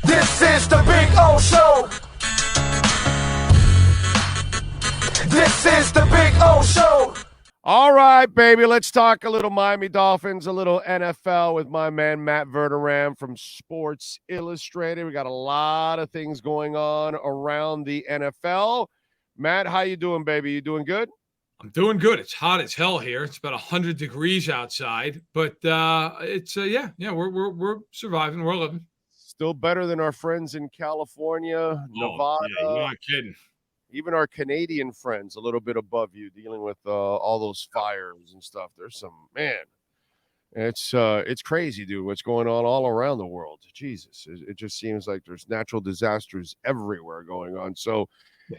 This is the Big O Show. This is the Big O Show. All right, baby, let's talk a little Miami Dolphins, a little NFL with my man Matt Verderame from Sports Illustrated. We got a lot of things going on around the NFL. Matt, how you doing, baby? You doing good? I'm doing good. It's hot as hell here. It's about 100 degrees outside, but it's we're surviving. We're living. Still better than our friends in California, Nevada. Yeah, you're not kidding. Even our Canadian friends, a little bit above you, dealing with all those fires and stuff. There's some, man, it's crazy, dude, what's going on all around the world. Jesus, it just seems like there's natural disasters everywhere going on. So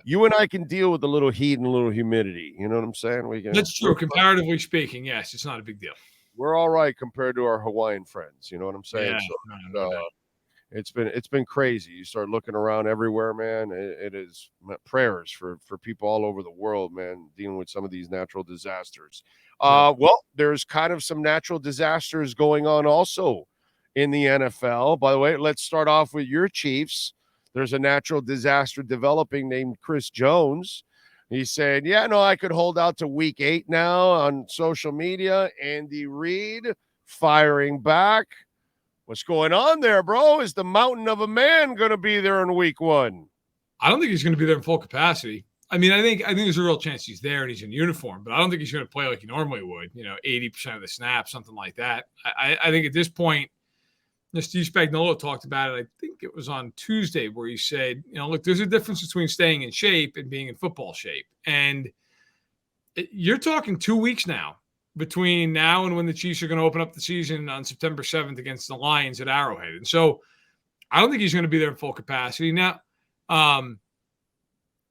you and I can deal with a little heat and a little humidity. You know what I'm saying? That's true. Comparatively speaking, yes, it's not a big deal. We're all right compared to our Hawaiian friends. You know what I'm saying? Yeah, so, it's been crazy. You start looking around everywhere, man. It is prayers for people all over the world, man, dealing with some of these natural disasters. Well, there's kind of some natural disasters going on also in the NFL. By the way, let's start off with your Chiefs. There's a natural disaster developing named Chris Jones. He said, I could hold out to week 8 now on social media. Andy Reid firing back. What's going on there, bro? Is the mountain of a man going to be there in week 1? I don't think he's going to be there in full capacity. I mean, I think there's a real chance he's there and he's in uniform, but I don't think he's going to play like he normally would, 80% of the snaps, something like that. I think at this point, Steve Spagnuolo talked about it. I think it was on Tuesday where he said, look, there's a difference between staying in shape and being in football shape. And you're talking 2 weeks now between now and when the Chiefs are going to open up the season on September 7th against the Lions at Arrowhead. And so I don't think he's going to be there in full capacity. Now,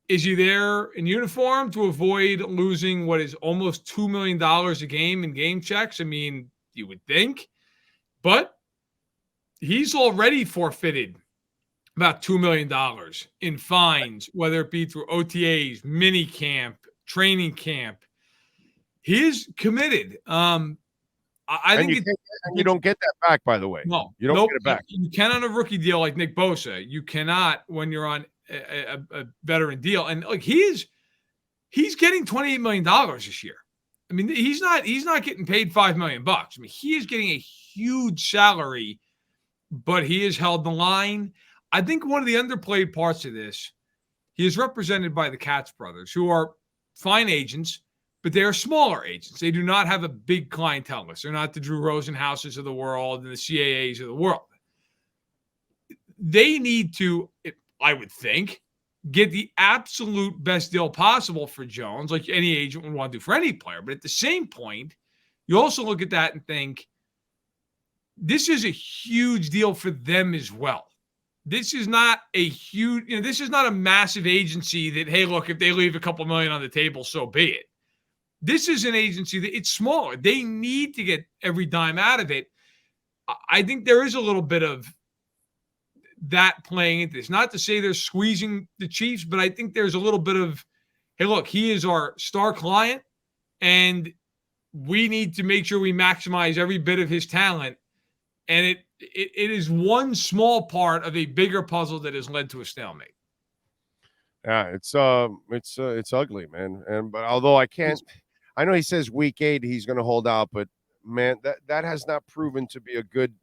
is he there in uniform to avoid losing what is almost $2 million a game in game checks? I mean, you would think. But he's already forfeited about $2 million in fines, whether it be through OTAs, mini camp, training camp. He is committed. I think you don't get that back, by the way. No, you don't get it back. You can on a rookie deal like Nick Bosa. You cannot when you're on a veteran deal. And like he's getting $28 million this year. I mean, he's not getting paid $5 million. I mean, he is getting a huge salary, but he has held the line. I think one of the underplayed parts of this, he is represented by the Katz brothers, who are fine agents, but they are smaller agents. They do not have a big clientele list. They're not the Drew Rosenhauses of the world and the CAAs of the world. They need to, I would think, get the absolute best deal possible for Jones, like any agent would want to do for any player. But at the same point, you also look at that and think, this is a huge deal for them as well. This is not a huge, this is not a massive agency that, hey, look, if they leave a couple million on the table, so be it. This is an agency that it's smaller. They need to get every dime out of it. I think there is a little bit of that playing into this. Not to say they're squeezing the Chiefs, but I think there's a little bit of, hey, look, he is our star client, and we need to make sure we maximize every bit of his talent. And it is one small part of a bigger puzzle that has led to a stalemate. Yeah, it's ugly, man. But although I know he says week 8 he's going to hold out, but man, that has not proven to be a good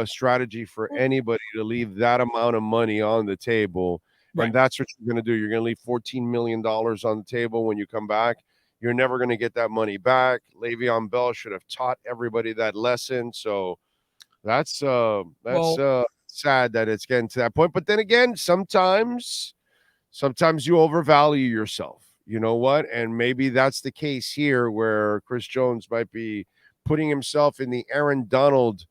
strategy for anybody to leave that amount of money on the table. Right. And that's what you're going to do. You're going to leave $14 million on the table when you come back. You're never going to get that money back. Le'Veon Bell should have taught everybody that lesson. So that's sad that it's getting to that point. But then again, sometimes you overvalue yourself. You know what? And maybe that's the case here where Chris Jones might be putting himself in the Aaron Donald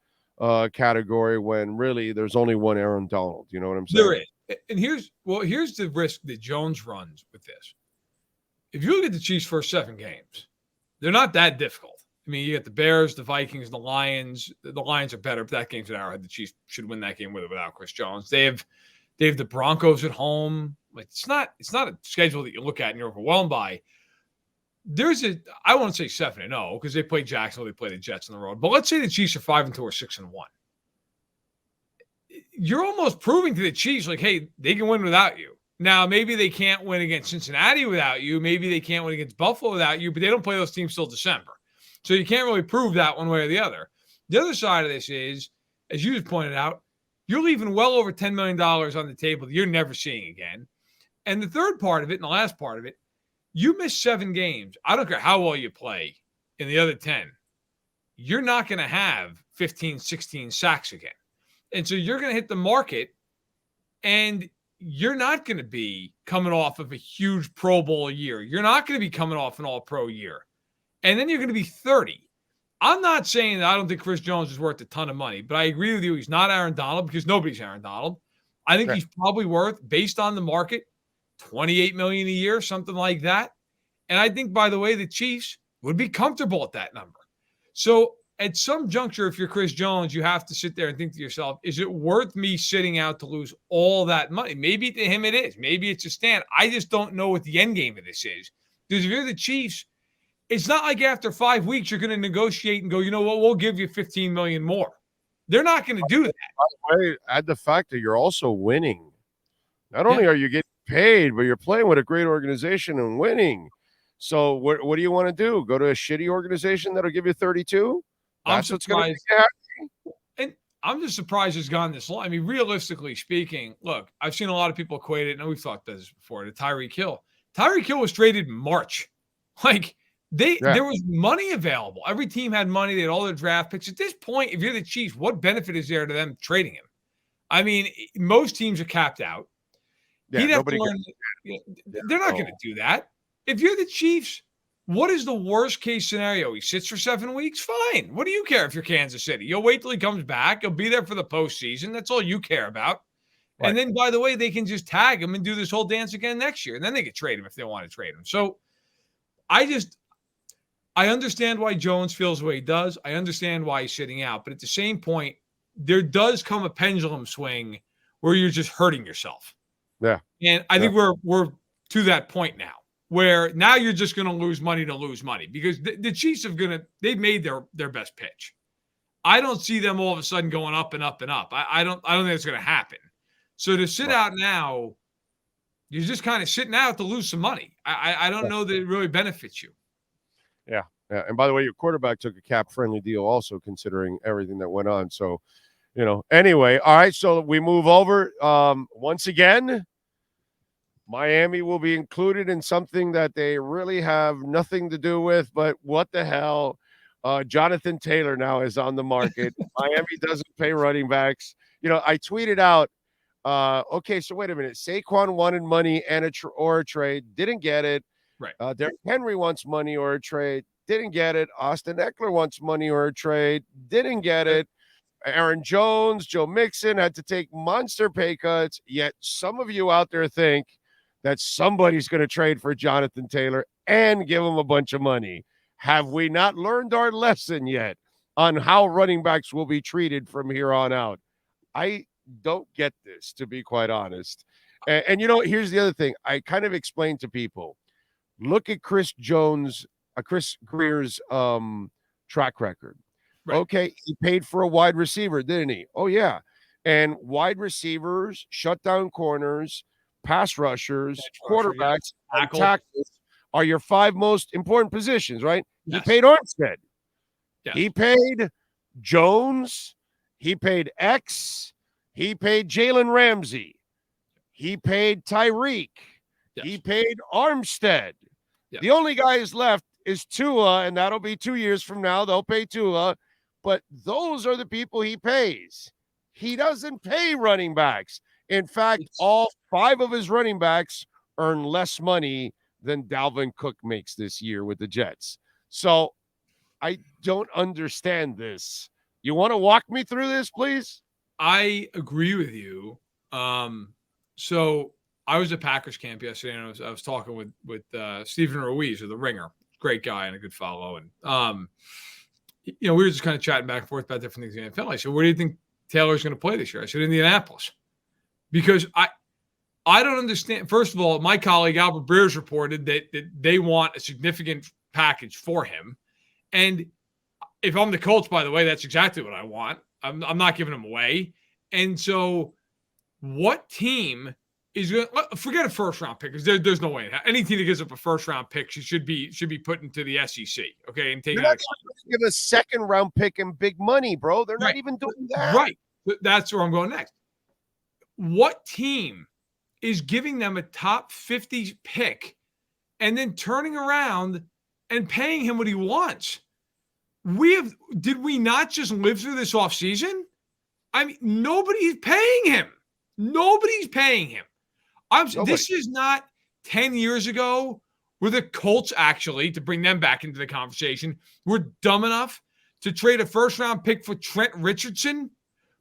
category when really there's only one Aaron Donald. You know what I'm saying? There is. And here's the risk that Jones runs with this. If you look at the Chiefs' first 7 games, they're not that difficult. I mean, you get the Bears, the Vikings, the Lions. The Lions are better, but that game's an Arrowhead. The Chiefs should win that game with or without Chris Jones. They have the Broncos at home. Like it's not a schedule that you look at and you're overwhelmed by. I won't say 7-0 because they play Jacksonville, they play the Jets on the road. But let's say the Chiefs are 5-2 or 6-1. you're almost proving to the Chiefs, like, hey, they can win without you. Now, maybe they can't win against Cincinnati without you. Maybe they can't win against Buffalo without you, but they don't play those teams till December. So you can't really prove that one way or the other. The other side of this is, as you just pointed out, you're leaving well over $10 million on the table that you're never seeing again. And the third part of it and the last part of it, you miss 7 games. I don't care how well you play in the other 10. You're not going to have 15, 16 sacks again. And so you're going to hit the market, and you're not going to be coming off of a huge Pro Bowl year. You're not going to be coming off an All-Pro year. And then you're going to be 30. I'm not saying that I don't think Chris Jones is worth a ton of money, but I agree with you. He's not Aaron Donald because nobody's Aaron Donald. I think he's probably worth, based on the market, $28 million a year, something like that. And I think, by the way, the Chiefs would be comfortable at that number. So at some juncture, if you're Chris Jones, you have to sit there and think to yourself, is it worth me sitting out to lose all that money? Maybe to him it is. Maybe it's a stand. I just don't know what the end game of this is. Because if you're the Chiefs, it's not like after 5 weeks you're going to negotiate and go, you know what, we'll give you $15 million more. They're not going to do that. By the way, add the fact that you're also winning. Not only are you getting paid, but you're playing with a great organization and winning. So what do you want to do? Go to a shitty organization that'll give you 32? That's what's going to happen. And I'm just surprised it's gone this long. I mean, realistically speaking, look, I've seen a lot of people equate it, and we've talked about this before, to Tyreek Hill. Tyreek Hill was traded in March. Like, there was money available. Every team had money. They had all their draft picks. At this point, if you're the Chiefs, what benefit is there to them trading him? I mean, most teams are capped out. Yeah, they're not going to do that. If you're the Chiefs, what is the worst case scenario? He sits for 7 weeks? Fine. What do you care if you're Kansas City? You'll wait till he comes back. He'll be there for the postseason. That's all you care about. Right. And then, by the way, they can just tag him and do this whole dance again next year. And then they could trade him if they want to trade him. So I understand why Jones feels the way he does. I understand why he's sitting out. But at the same point, there does come a pendulum swing where you're just hurting yourself. Yeah. And I think we're to that point now, where now you're just going to lose money to lose money, because the Chiefs they've made their best pitch. I don't see them all of a sudden going up and up and up. I don't think it's going to happen. So to sit out now, you're just kind of sitting out to lose some money. I don't know that it really benefits you. Yeah. Yeah. And by the way, your quarterback took a cap-friendly deal also, considering everything that went on. So, anyway, all right, so we move over. Once again, Miami will be included in something that they really have nothing to do with, but what the hell? Jonathan Taylor now is on the market. Miami doesn't pay running backs. I tweeted out, okay, so wait a minute. Saquon wanted money and a trade, didn't get it. Right. Derrick Henry wants money or a trade, didn't get it. Austin Eckler wants money or a trade, didn't get it. Aaron Jones, Joe Mixon had to take monster pay cuts, yet some of you out there think that somebody's going to trade for Jonathan Taylor and give him a bunch of money. Have we not learned our lesson yet on how running backs will be treated from here on out? I don't get this, to be quite honest. And here's the other thing. I kind of explained to people, look at Chris Greer's track record. Right. Okay, he paid for a wide receiver, didn't he? Oh, yeah. And wide receivers, shutdown corners, pass rushers, quarterbacks, and tackles are your 5 most important positions, right? Yes. He paid Armstead. Yes. He paid Jones. He paid X. He paid Jalen Ramsey. He paid Tyreek. Yes. He paid Armstead. Yes. The only guy who's left is Tua, and that'll be 2 years from now. They'll pay Tua. But those are the people he pays. He doesn't pay running backs. In fact, all 5 of his running backs earn less money than Dalvin Cook makes this year with the Jets. So I don't understand this. You want to walk me through this, please? I agree with you. So I was at Packers camp yesterday, and I was talking with Stephen Ruiz of The Ringer. Great guy and a good follow. And, we were just kind of chatting back and forth about different things in the NFL. I said, where do you think Taylor's going to play this year? I said, Indianapolis. Because I don't understand. First of all, my colleague Albert Breers reported that they want a significant package for him. And if I'm the Colts, by the way, that's exactly what I want. I'm not giving him away. And so what team is going to forget a first-round pick? Because there's no way. Any team that gives up a first-round pick should be put into the SEC, okay? And You're not going to give a second-round pick and big money, bro. They're not even doing that. Right. That's where I'm going next. What team is giving them a top 50 pick and then turning around and paying him what he wants? Did we not just live through this offseason? I mean, nobody's paying him. Nobody's paying him. This is not 10 years ago where the Colts, actually, to bring them back into the conversation, were dumb enough to trade a first-round pick for Trent Richardson,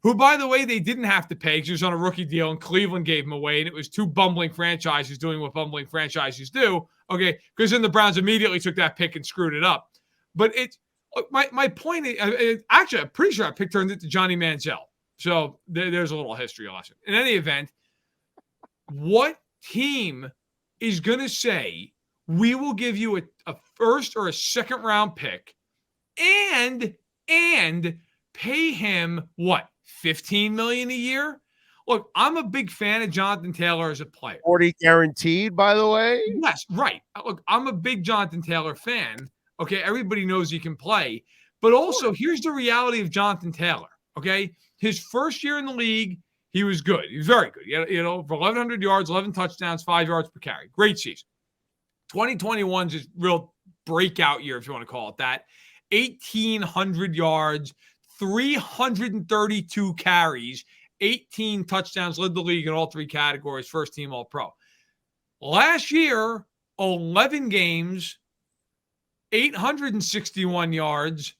who, by the way, they didn't have to pay because he was on a rookie deal and Cleveland gave him away, and it was two bumbling franchises doing what bumbling franchises do, okay, because then the Browns immediately took that pick and screwed it up. But my point is, actually, I'm pretty sure I turned it to Johnny Manziel. So there's a little history lesson. In any event, what team is going to say, we will give you a first or a second round pick and pay him what, $15 million a year? Look, I'm a big fan of Jonathan Taylor as a player. 40 guaranteed, by the way. Yes, right. Look, I'm a big Jonathan Taylor fan. Okay, everybody knows he can play. But also, here's the reality of Jonathan Taylor. Okay, his first year in the league, he was good. He was very good. For 1,100 yards, 11 touchdowns, 5 yards per carry. Great season. 2021's his real breakout year, if you want to call it that. 1,800 yards, 332 carries, 18 touchdowns, led the league in all three categories, first team All-Pro. Last year, 11 games, 861 yards,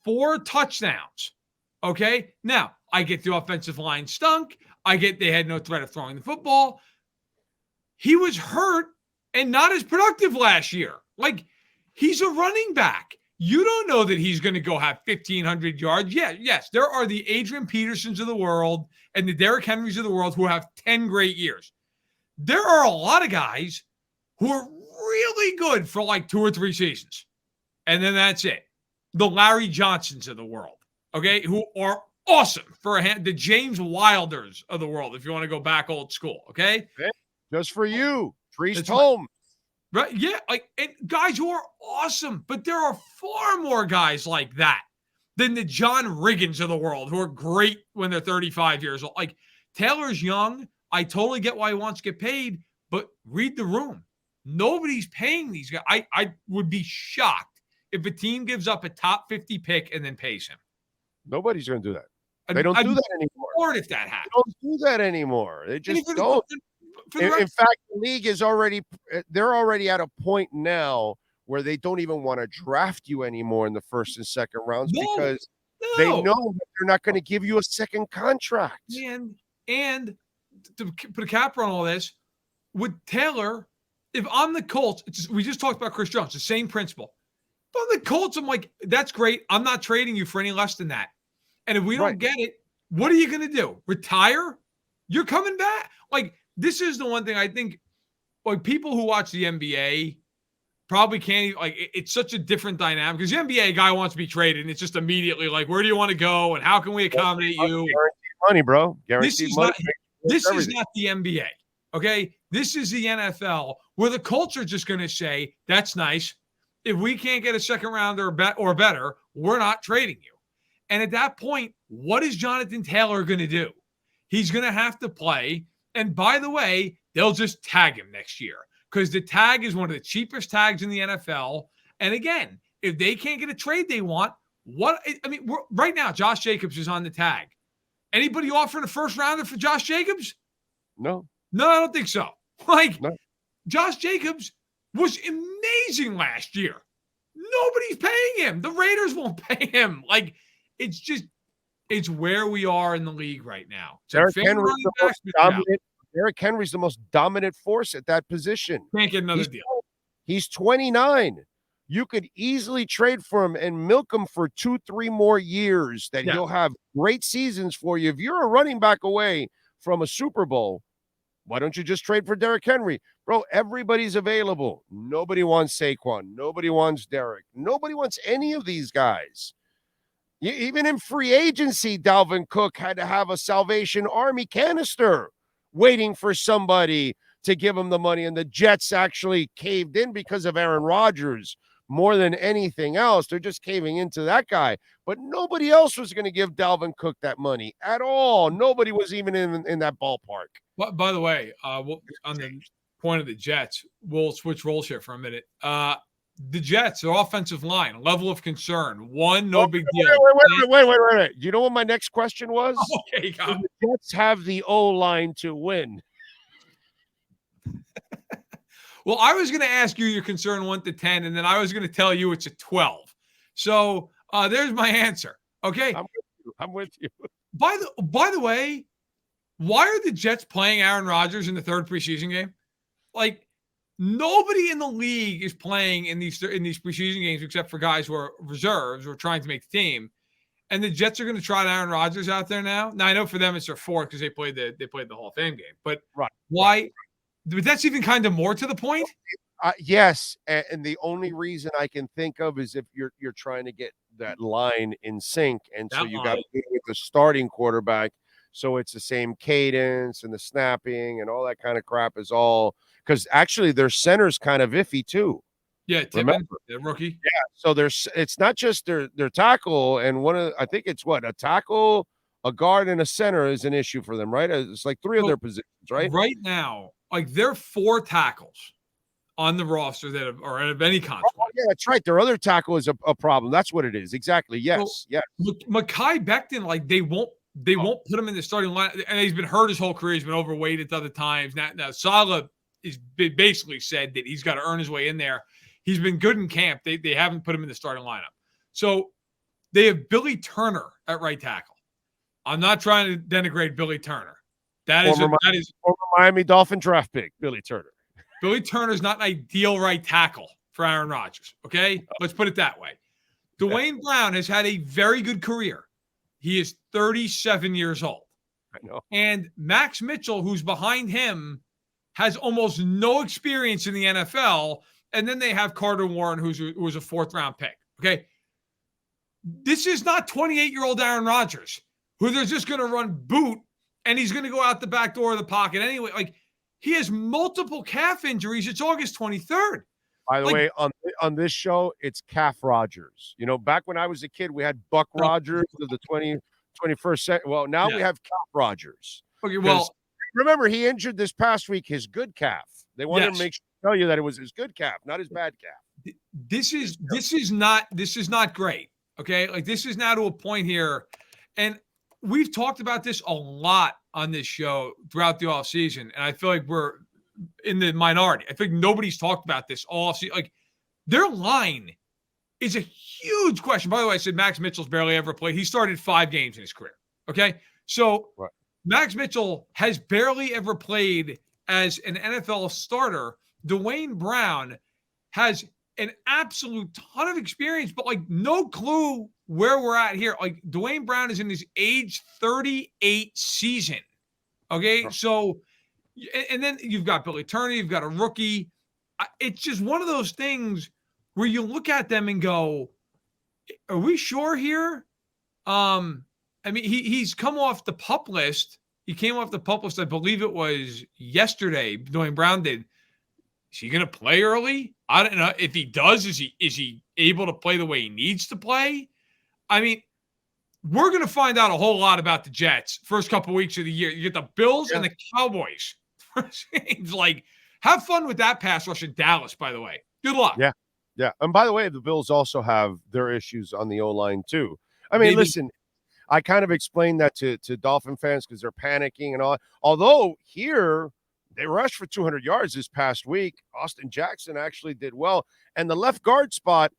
4 touchdowns. Okay? Now, I get the offensive line stunk. I get they had no threat of throwing the football. He was hurt and not as productive last year. Like, he's a running back. You don't know that he's going to go have 1,500 yards. Yeah, yes, there are the Adrian Petersons of the world and the Derrick Henrys of the world who have 10 great years. There are a lot of guys who are really good for like 2 or 3 seasons. And then that's it. The Larry Johnsons of the world, okay, who are awesome for the James Wilders of the world, if you want to go back old school, okay? Just for you, Priest home. Right, yeah, and guys who are awesome, but there are far more guys like that than the John Riggins of the world who are great when they're 35 years old. Like, Taylor's young. I totally get why he wants to get paid, but read the room. Nobody's paying these guys. I would be shocked if a team gives up a top 50 pick and then pays him. Nobody's going to do that. They don't do that anymore. If that happens. They don't do that anymore. They just don't. In fact, the league is they're already at a point now where they don't even want to draft you anymore in the first and second rounds because they know that they're not going to give you a second contract. And to put a capper on all this, with Taylor, if I'm the Colts, we just talked about Chris Jones, the same principle. If I'm the Colts, I'm like, that's great. I'm not trading you for any less than that. And if we don't get it, what are you going to do? Retire? You're coming back? Like, this is the one thing I think, like, people who watch the NBA probably can't even, like, it's such a different dynamic because the NBA guy wants to be traded and it's just immediately like, where do you want to go and how can we accommodate you? Guaranteed money, bro. Guaranteed money. This is not the NBA, okay? This is the NFL where the Colts are just going to say, that's nice. If we can't get a second rounder or better, we're not trading you. And at that point, what is Jonathan Taylor going to do? He's going to have to play. And by the way, they'll just tag him next year because the tag is one of the cheapest tags in the NFL. And again, if they can't get a trade they want, right now, Josh Jacobs is on the tag. Anybody offering a first rounder for Josh Jacobs? No, I don't think so. Josh Jacobs was amazing last year. Nobody's paying him. The Raiders won't pay him. Like, it's where we are in the league right now. Derrick Henry's the most dominant force at that position. Can't get another deal. He's 29. You could easily trade for him and milk him for 2-3 more years that he'll have great seasons for you. If you're a running back away from a Super Bowl, why don't you just trade for Derrick Henry? Bro, everybody's available. Nobody wants Saquon. Nobody wants Derrick. Nobody wants any of these guys. Even in free agency, Dalvin Cook had to have a Salvation Army canister waiting for somebody to give him the money. And the Jets actually caved in because of Aaron Rodgers more than anything else. They're just caving into that guy. But nobody else was going to give Dalvin Cook that money at all. Nobody was even in that ballpark. But by the way, on the point of the Jets, we'll switch roles here for a minute. The Jets, their offensive line, level of concern. One, no big deal. Wait. You know what my next question was? Okay, do the Jets have the O-line to win? Well, I was going to ask you your concern 1 to 10, and then I was going to tell you it's a 12. So there's my answer. Okay, I'm with you. By the way, why are the Jets playing Aaron Rodgers in the third preseason game? Like, nobody in the league is playing in these preseason games except for guys who are reserves or trying to make the team. And the Jets are going to try Aaron Rodgers out there now. Now I know for them it's their fourth because they played the Hall of Fame game. But why? Right. But that's even kind of more to the point. Yes, and the only reason I can think of is if you're trying to get that line in sync, and so you got to do it with the starting quarterback, so it's the same cadence and the snapping and all that kind of crap is all because actually their center's kind of iffy too. Yeah, Tippin, the rookie. Yeah, so it's not just their tackle and I think it's a tackle, a guard, and a center is an issue for them, right? It's like three of their positions, right? Right now, like they're 4 tackles on the roster that are of any consequence. Oh, yeah, that's right. Their other tackle is a problem. That's what it is. Exactly. Yes. So, yes. Mekhi Becton, like they won't put him in the starting line. And he's been hurt his whole career. He's been overweight at other times. Now Saleh is basically said that he's got to earn his way in there. He's been good in camp. They haven't put him in the starting lineup. So they have Billy Turner at right tackle. I'm not trying to denigrate Billy Turner. That is former Miami Dolphin draft pick, Billy Turner. Billy Turner's not an ideal right tackle for Aaron Rodgers. Okay, let's put it that way. Dwayne Brown has had a very good career. He is 37 years old. I know. And Max Mitchell, who's behind him, has almost no experience in the NFL. And then they have Carter Warren, who was a 4th-round pick. Okay, this is not 28-year-old Aaron Rodgers, who they're just going to run boot, and he's going to go out the back door of the pocket anyway. Like, he has multiple calf injuries. It's August 23rd. By the way, on this show, it's Calf Rodgers. You know, back when I was a kid, we had Buck Rodgers of the 21st century. Well, now we have Calf Rodgers. Okay, well, remember, he injured this past week his good calf. They wanted to make sure to tell you that it was his good calf, not his bad calf. This is not great. Okay, like this is now to a point here, and we've talked about this a lot on this show throughout the offseason, and I feel like we're in the minority. I think nobody's talked about this all offseason. Like, their line is a huge question. By the way, I said Max Mitchell's barely ever played. He started 5 games in his career. Okay, so Max Mitchell has barely ever played as an NFL starter. Dwayne Brown has an absolute ton of experience, but like no clue where we're at here. Like, Dwayne Brown is in his age 38 season. Okay. So, and then you've got Billy Turner, you've got a rookie. It's just one of those things where you look at them and go, are we sure here? I mean, he's come off the PUP list. He came off the PUP list, I believe it was yesterday. Dwayne Brown did. Is he going to play early? I don't know. If he does, is he able to play the way he needs to play? I mean, we're going to find out a whole lot about the Jets first couple weeks of the year. You get the Bills and the Cowboys. Like, have fun with that pass rush in Dallas, by the way. Good luck. Yeah. Yeah. And by the way, the Bills also have their issues on the O-line too. I mean, listen, I kind of explained that to Dolphin fans because they're panicking and all. Although here they rushed for 200 yards this past week. Austin Jackson actually did well. And the left guard spot,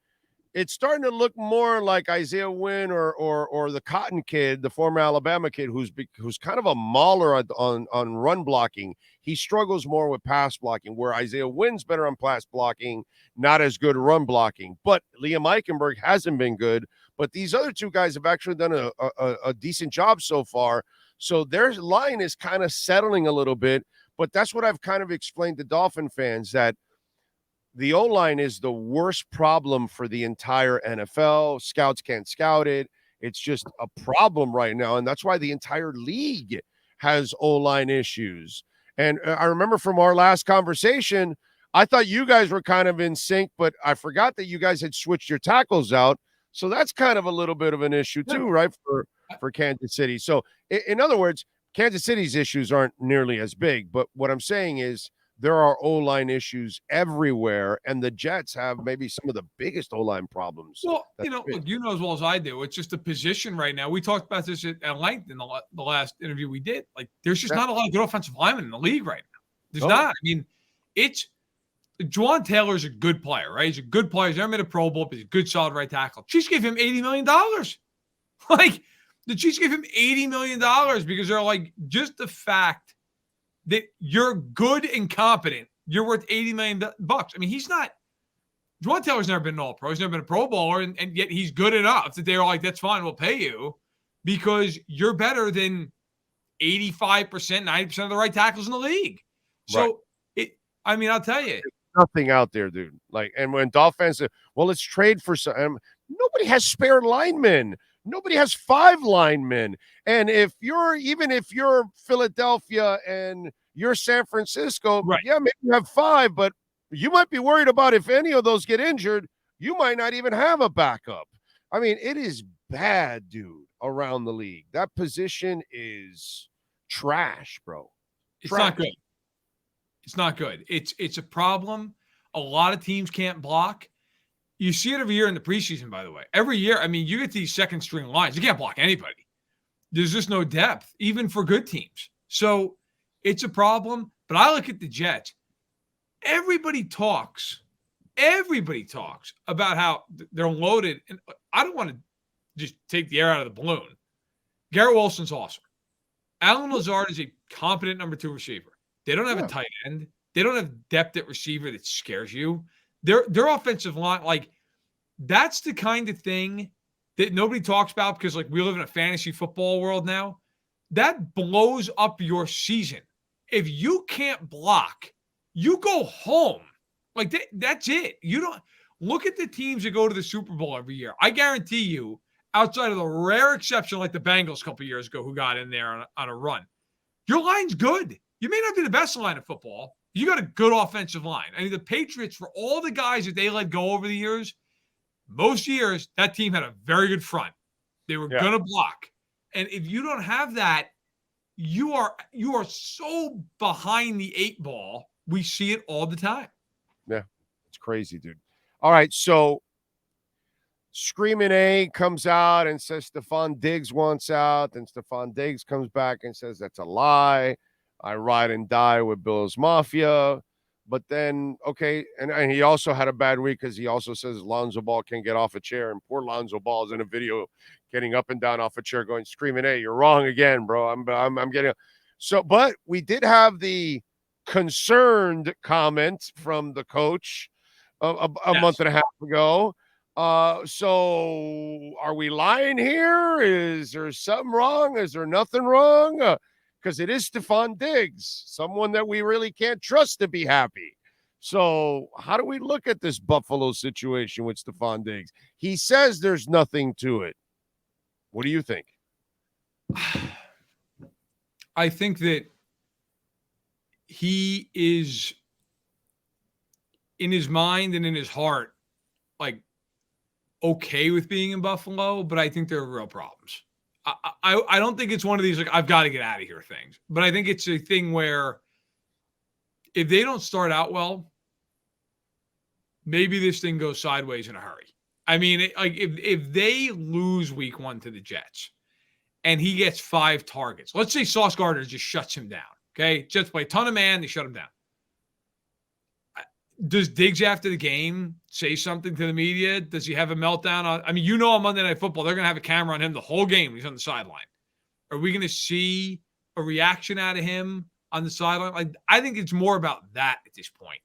it's starting to look more like Isaiah Wynn or the Cotton kid, the former Alabama kid, who's kind of a mauler on run blocking. He struggles more with pass blocking, where Isaiah Wynn's better on pass blocking, not as good run blocking. But Liam Eichenberg hasn't been good. But these other 2 guys have actually done a decent job so far. So their line is kind of settling a little bit. But that's what I've kind of explained to Dolphin fans, that the O-line is the worst problem for the entire NFL. Scouts can't scout it. It's just a problem right now, and that's why the entire league has O-line issues. And I remember from our last conversation, I thought you guys were kind of in sync, but I forgot that you guys had switched your tackles out. So that's kind of a little bit of an issue too, right, for Kansas City. So in other words, Kansas City's issues aren't nearly as big. But what I'm saying is there are O-line issues everywhere, and the Jets have maybe some of the biggest O-line problems. Well, look, you know as well as I do, it's just a position right now. We talked about this at length in the last interview we did. Like, there's just not a lot of good offensive linemen in the league right now. There's not. I mean, Juwan Taylor's a good player, right? He's a good player. He's never made a Pro Bowl, but he's a good, solid right tackle. Chiefs gave him $80 million. Like, the Chiefs gave him $80 million because they're like, just the fact that you're good and competent, you're worth $80 million. I mean, Juwan Taylor's never been an All-Pro. He's never been a Pro Bowler, and yet he's good enough that they're like, that's fine, we'll pay you because you're better than 85%, 90% of the right tackles in the league. So, I'll tell you. Nothing out there, dude. Like, and when Dolphins say, well, let's trade for some, nobody has spare linemen. Nobody has 5 linemen. And if you're Philadelphia and you're San Francisco, yeah, maybe you have 5, but you might be worried about if any of those get injured, you might not even have a backup. I mean, it is bad, dude, around the league. That position is trash, bro. It's not good. It's not good. It's a problem. A lot of teams can't block. You see it every year in the preseason, by the way. Every year, I mean, you get these second-string lines. You can't block anybody. There's just no depth, even for good teams. So it's a problem. But I look at the Jets. Everybody talks about how they're loaded. And I don't want to just take the air out of the balloon. Garrett Wilson's awesome. Allen Lazard is a competent number 2 receiver. They don't have a tight end. They don't have depth at receiver that scares you. Their offensive line, like, that's the kind of thing that nobody talks about because, like, we live in a fantasy football world now. That blows up your season. If you can't block, you go home. Like, that's it. You don't look at the teams that go to the Super Bowl every year. I guarantee you, outside of the rare exception like the Bengals a couple years ago who got in there on a run, your line's good. You may not be the best line of football. You got a good offensive line. I mean, the Patriots, for all the guys that they let go over the years, most years, that team had a very good front. They were going to block. And if you don't have that, you are so behind the 8 ball. We see it all the time. Yeah, it's crazy, dude. All right, so Screaming A comes out and says Stephon Diggs wants out. Then Stephon Diggs comes back and says that's a lie. I ride and die with Bill's Mafia. But then, okay, and he also had a bad week because he also says Lonzo Ball can get off a chair. And poor Lonzo Ball is in a video getting up and down off a chair going, Screaming A, you're wrong again, bro. I'm getting – so, but we did have the concerned comment from the coach a month and a half ago. So are we lying here? Is there something wrong? Is there nothing wrong? Because it is Stephon Diggs, someone that we really can't trust to be happy. So how do we look at this Buffalo situation with Stephon Diggs? He says there's nothing to it. What do you think? I think that he is, in his mind and in his heart, like, okay with being in Buffalo, but I think there are real problems. I don't think it's one of these, like, I've got to get out of here things. But I think it's a thing where if they don't start out well, maybe this thing goes sideways in a hurry. I mean, if they lose week 1 to the Jets and he gets 5 targets, let's say Sauce Gardner just shuts him down, okay? Jets play a ton of man, they shut him down. Does Diggs after the game say something to the media? Does he have a meltdown? On Monday Night Football, they're going to have a camera on him the whole game. He's on the sideline. Are we going to see a reaction out of him on the sideline? Like, I think it's more about that at this point.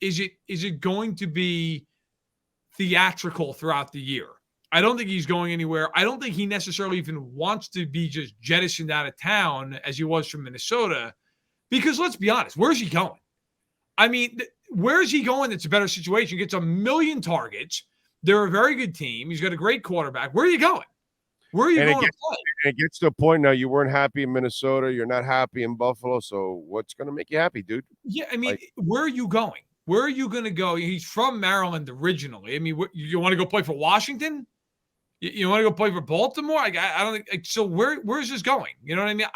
Is it going to be theatrical throughout the year? I don't think he's going anywhere. I don't think he necessarily even wants to be just jettisoned out of town as he was from Minnesota. Because let's be honest, where's he going? I mean, where's he going that's a better situation? He gets 1 million targets. They're a very good team. He's got a great quarterback. Where are you going? Where are you And going to play? it gets to a point now you weren't happy in Minnesota. You're not happy in Buffalo. So what's going to make you happy, dude? Yeah, I mean, where are you going? Where are you going to go? He's from Maryland originally. I mean, you want to go play for Washington? You want to go play for Baltimore? I don't think so. Where's this going? You know what I mean?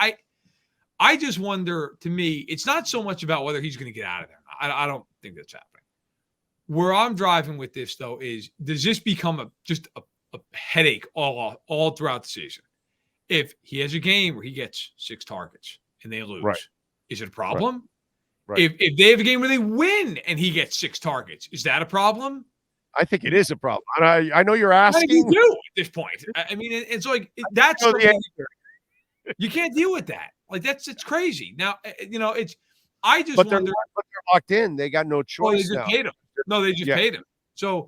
I just wonder. To me, it's not so much about whether he's going to get out of there. I don't think that's happening. Where I'm driving with this though is, does this become just a headache all throughout the season? If he has a game where he gets 6 targets and they lose, right. Is it a problem? Right. If they have a game where they win and he gets 6 targets, is that a problem? I think it is a problem. And I know you're asking. What do you do at this point? I mean, it's like that's the answer. You can't deal with that. Like it's crazy. Now, I just wonder. They're locked in. They got no choice they just now. paid him. No, they just paid him. So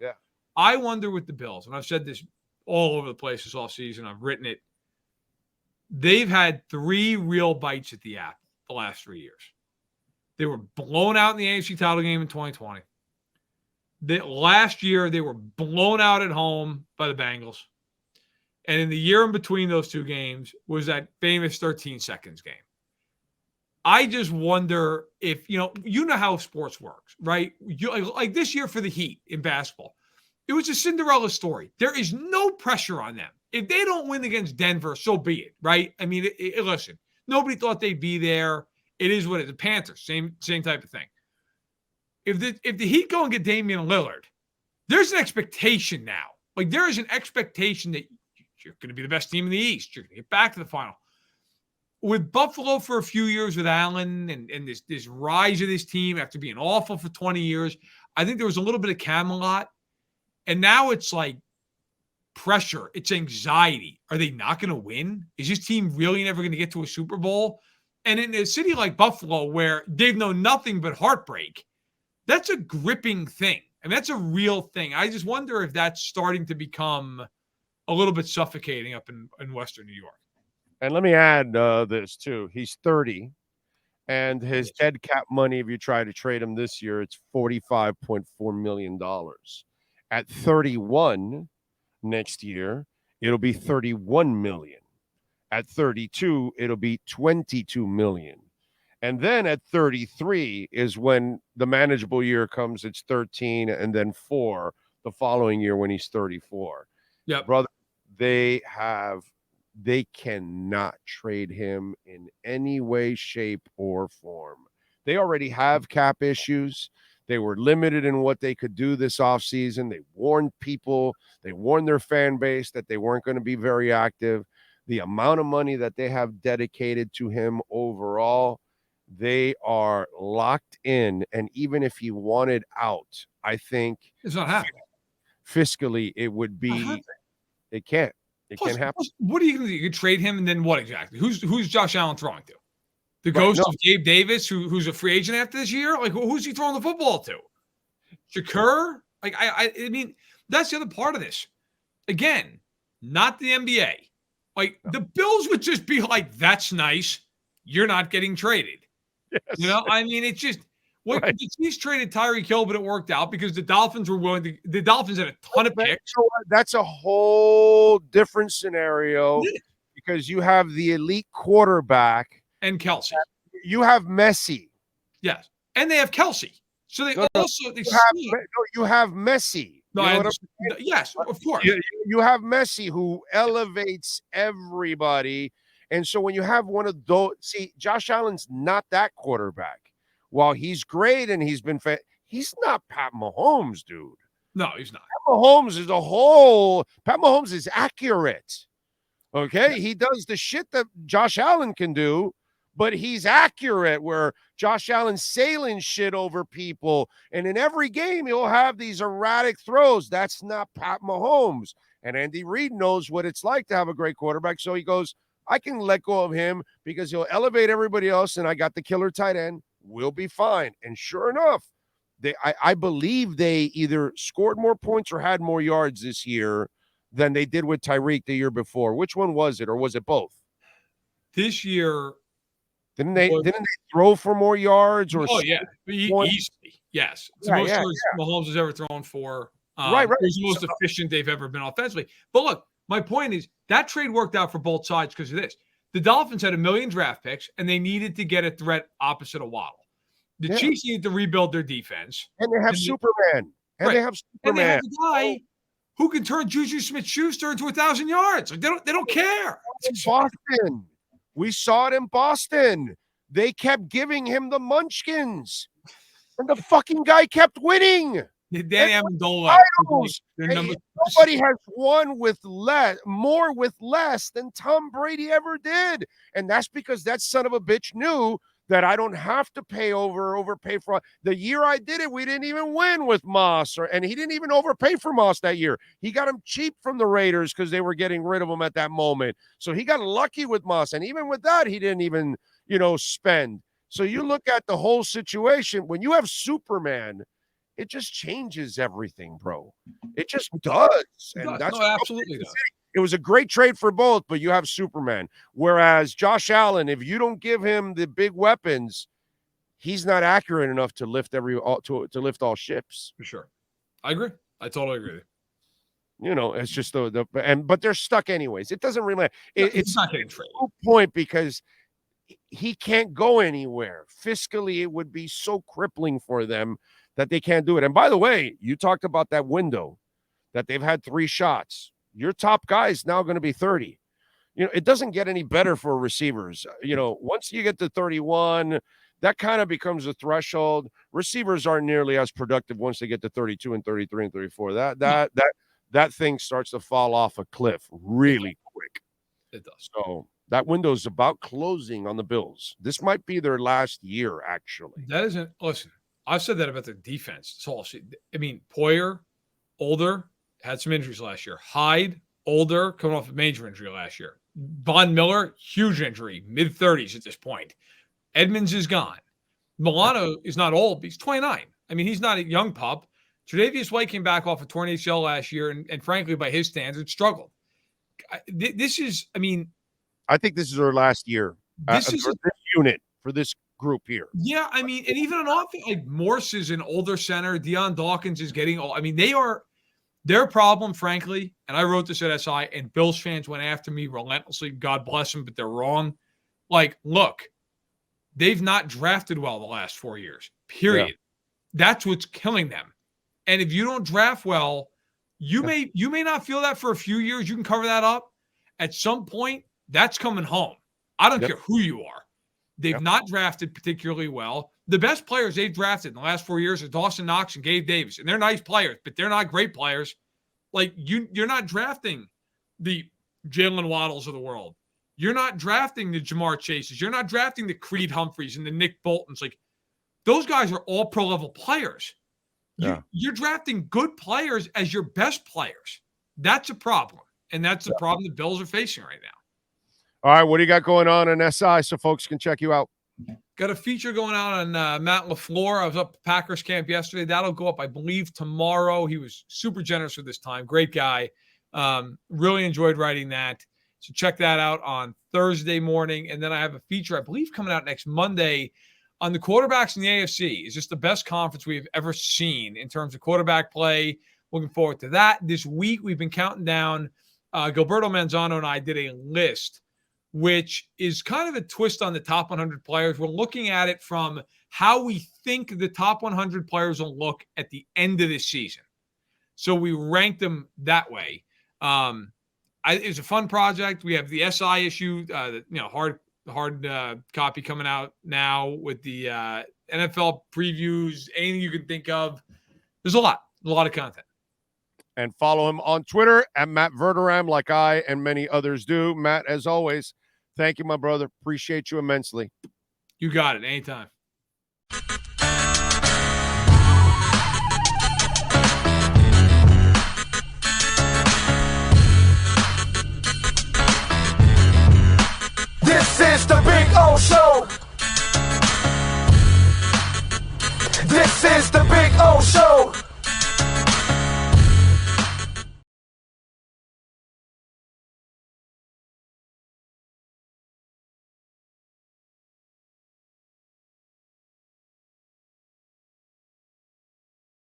I wonder with the Bills, and I've said this all over the place this offseason. I've written it. They've had 3 real bites at the apple the last 3 years. They were blown out in the AFC title game in 2020. Last year, they were blown out at home by the Bengals. And in the year in between those 2 games was that famous 13 seconds game. I just wonder if, you know how sports works, right? Like this year for the Heat in basketball, it was a Cinderella story. There is no pressure on them. If they don't win against Denver, so be it, right? I mean, listen, nobody thought they'd be there. It is what it is. The Panthers, same type of thing. If the Heat go and get Damian Lillard, there's an expectation now. Like there is an expectation that you're going to be the best team in the East. You're going to get back to the final. With Buffalo for a few years with Allen and this rise of this team after being awful for 20 years, I think there was a little bit of Camelot. And now it's like pressure. It's anxiety. Are they not going to win? Is this team really never going to get to a Super Bowl? And in a city like Buffalo, where they've known nothing but heartbreak, that's a gripping thing. And that's a real thing. I just wonder if that's starting to become a little bit suffocating up in Western New York. And let me add this too. He's 30, and his dead cap money, if you try to trade him this year, it's $45.4 million. At 31 next year, it'll be $31 million. At 32, it'll be $22 million. And then at 33 is when the manageable year comes. It's 13 and then 4 the following year when he's 34. Yeah, brother, they cannot trade him in any way, shape, or form. They already have cap issues. They were limited in what they could do this offseason. They warned people, they warned their fan base that they weren't going to be very active. The amount of money that they have dedicated to him overall, they are locked in. And even if he wanted out, I think it's not happening. Fiscally, it would be, it can't. It can't happen. What are you going to do? You trade him, and then what exactly? Who's Josh Allen throwing to? The ghost of Gabe Davis, who's a free agent after this year? Like, who's he throwing the football to? Shakur? Like, I mean, that's the other part of this. Again, not the NBA. Like, the Bills would just be like, that's nice. You're not getting traded. Yes. You know, I mean, it's just, the Chiefs traded Tyreek Hill, but it worked out because the Dolphins were willing to, the Dolphins had a ton of picks. That's a whole different scenario because you have the elite quarterback and Kelsey. You have Messi. Yes. And they have Kelsey. So they you have Messi. No, yes, of course. You have Messi who elevates everybody. And so when you have one of those, see, Josh Allen's not that quarterback. While he's great and he's been he's not Pat Mahomes, dude. No, he's not. Pat Mahomes is a whole. Pat Mahomes is accurate. Okay, he does the shit that Josh Allen can do, but he's accurate. Where Josh Allen's sailing shit over people, and in every game he'll have these erratic throws. That's not Pat Mahomes. And Andy Reid knows what it's like to have a great quarterback. So he goes, I can let go of him because he'll elevate everybody else, and I got the killer tight end. We'll be fine. And sure enough, I believe they either scored more points or had more yards this year than they did with Tyreek the year before. Which one was it, or was it both? This year, didn't they throw for more yards? Or easily, yes. It's the most yards Mahomes has ever thrown for. Right. It was the most efficient they've ever been offensively. But look, My point is that trade worked out for both sides because of this. The Dolphins had 1 million draft picks, and they needed to get a threat opposite of Waddle. The Chiefs needed to rebuild their defense. And they have Superman. And they have Superman. And they have a guy who can turn Juju Smith-Schuster into 1,000 yards. Like, they don't care. In Boston. We saw it in Boston. They kept giving him the munchkins. And the fucking guy kept winning. Danny Amendola. Nobody has won with more with less than Tom Brady ever did. And that's because that son of a bitch knew that I don't have to overpay for the year I did it. We didn't even win with Moss, and he didn't even overpay for Moss that year. He got him cheap from the Raiders because they were getting rid of him at that moment. So he got lucky with Moss, and even with that, he didn't even, spend. So you look at the whole situation. When you have Superman, it just changes everything, bro. It just does. And that's absolutely does. It was a great trade for both, but you have Superman. Whereas Josh Allen, if you don't give him the big weapons, he's not accurate enough to lift to lift all ships. For sure, I agree. I totally agree. It's just but they're stuck anyways. It doesn't really matter. It's not getting traded. Point because he can't go anywhere. Fiscally, it would be so crippling for them that they can't do it. And by the way, you talked about that window that they've had 3 shots. Your top guy is now going to be 30. It doesn't get any better for receivers. Once you get to 31, that kind of becomes a threshold. Receivers aren't nearly as productive once they get to 32 and 33 and 34. That thing starts to fall off a cliff really quick. It does. So that window's about closing on the Bills. This might be their last year, actually. Listen, I've said that about their defense. It's all. I mean, Poyer, older, had some injuries last year. Hyde, older, coming off a major injury last year. Von Miller, huge injury, mid-30s at this point. Edmonds is gone. Milano is not old, but he's 29. I mean, he's not a young pup. Tre'Davious White came back off a torn ACL last year, and frankly, by his standards, struggled. I think this is their last year. This unit for this group here. Yeah, I mean, and even on offense, like Morse is an older center. Deion Dawkins is getting old. I mean, their problem, frankly, and I wrote this at SI, and Bills fans went after me relentlessly. God bless them, but they're wrong. Like, look, they've not drafted well the last 4 years, period. Yeah. That's what's killing them. And if you don't draft well, you may not feel that for a few years. You can cover that up. At some point, that's coming home. I don't care who you are. They've not drafted particularly well. The best players they've drafted in the last 4 years are Dawson Knox and Gabe Davis. And they're nice players, but they're not great players. Like, you're not drafting the Jalen Waddles of the world. You're not drafting the Jamar Chases. You're not drafting the Creed Humphreys and the Nick Boltons. Like, those guys are all pro-level players. You're drafting good players as your best players. That's a problem. And that's the problem the Bills are facing right now. All right, what do you got going on in SI so folks can check you out? Got a feature going on Matt LaFleur. I was up at Packers camp yesterday. That'll go up, I believe, tomorrow. He was super generous with his time. Great guy. Really enjoyed writing that. So check that out on Thursday morning. And then I have a feature, I believe, coming out next Monday on the quarterbacks in the AFC. It's just the best conference we've ever seen in terms of quarterback play. Looking forward to that. This week, we've been counting down. Gilberto Manzano and I did a list, which is kind of a twist on the top 100 players. We're looking at it from how we think the top 100 players will look at the end of this season. So we ranked them that way. It's a fun project. We have the SI issue, hard copy coming out now with the NFL previews, anything you can think of. There's a lot of content. And follow him on Twitter at Matt Verderame, like I and many others do. Matt, as always, thank you, my brother. Appreciate you immensely. You got it. Anytime.